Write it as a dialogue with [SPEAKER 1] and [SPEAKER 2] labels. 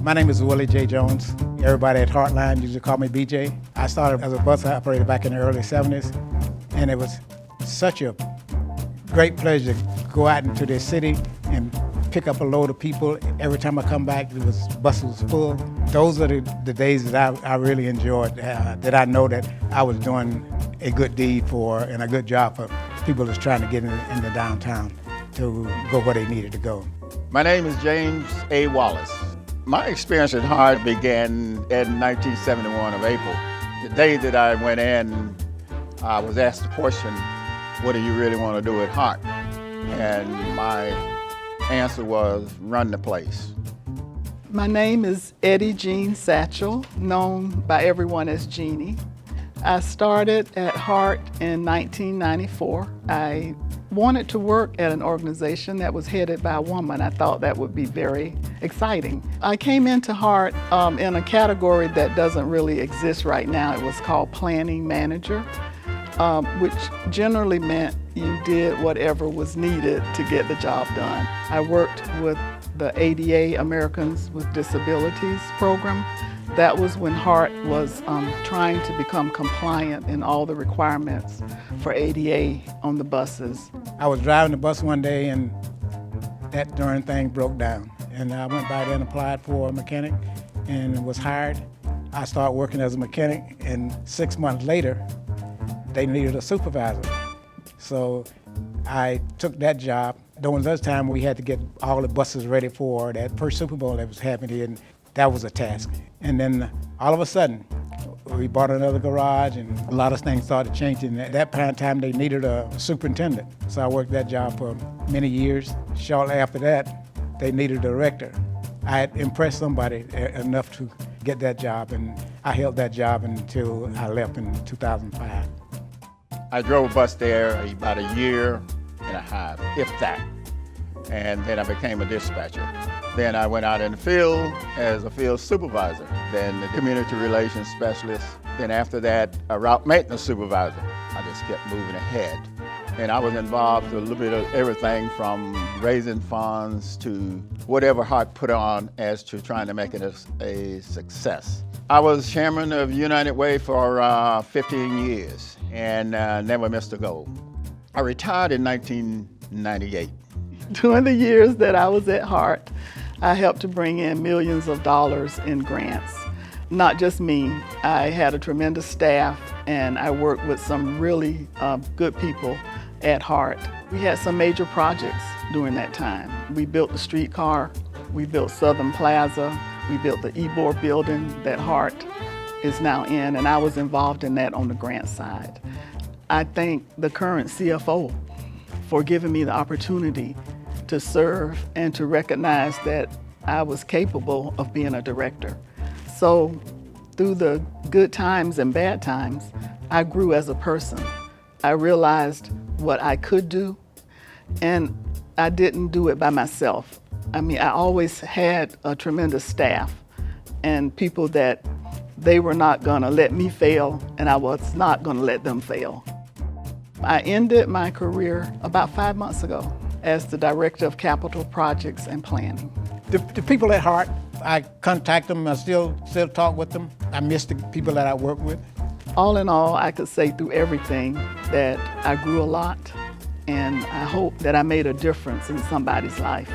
[SPEAKER 1] My name is Willie J. Jones. Everybody at Heartline used to call me BJ. I started as a bus operator back in the early 70s, and it was such a great pleasure to go out into the city and pick up a load of people. Every time I come back, buses was full. Those are the days that I really enjoyed, that I know that I was doing a good deed for and a good job for people that's trying to get in the downtown to go where they needed to go.
[SPEAKER 2] My name is James A. Wallace. My experience at HART began in 1971 of April. The day that I went in, I was asked the question, what do you really want to do at HART? And my answer was, run the place.
[SPEAKER 3] My name is Eddie Jean Satchel, known by everyone as Jeanie. I started at HART in 1994. I wanted to work at an organization that was headed by a woman. I thought that would be very exciting. I came into HART in a category that doesn't really exist right now. It was called Planning Manager, which generally meant you did whatever was needed to get the job done. I worked with the ADA, Americans with Disabilities program. That was when HART was trying to become compliant in all the requirements for ADA on the buses.
[SPEAKER 1] I was driving the bus one day and that darn thing broke down. And I went by there and applied for a mechanic and was hired. I started working as a mechanic, and 6 months later, they needed a supervisor. So I took that job. During this time, we had to get all the buses ready for that first Super Bowl that was happening, and that was a task. And then all of a sudden, we bought another garage and a lot of things started changing. At that point in time, they needed a superintendent. So I worked that job for many years. Shortly after that, they needed a director. I had impressed somebody enough to get that job, and I held that job until I left in 2005.
[SPEAKER 2] I drove a bus there about a year and a half, if that. And then I became a dispatcher. Then I went out in the field as a field supervisor, then the community relations specialist. Then after that, a route maintenance supervisor. I just kept moving ahead. And I was involved in a little bit of everything from raising funds to whatever HART put on as to trying to make it a success. I was chairman of United Way for 15 years and never missed a goal. I retired in 1998.
[SPEAKER 3] During the years that I was at HART, I helped to bring in millions of dollars in grants. Not just me, I had a tremendous staff and I worked with some really good people at HART. We had some major projects during that time. We built the streetcar, we built Southern Plaza, we built the Ebor building that HART is now in, and I was involved in that on the grant side. I thank the current CFO for giving me the opportunity to serve and to recognize that I was capable of being a director. So through the good times and bad times, I grew as a person. I realized what I could do, and I didn't do it by myself. I mean, I always had a tremendous staff and people that they were not gonna let me fail, and I was not gonna let them fail. I ended my career about 5 months ago as the Director of Capital Projects and Planning.
[SPEAKER 1] The people at HART, I contact them, I still talk with them. I miss the people that I work with.
[SPEAKER 3] All in all, I could say through everything that I grew a lot, and I hope that I made a difference in somebody's life.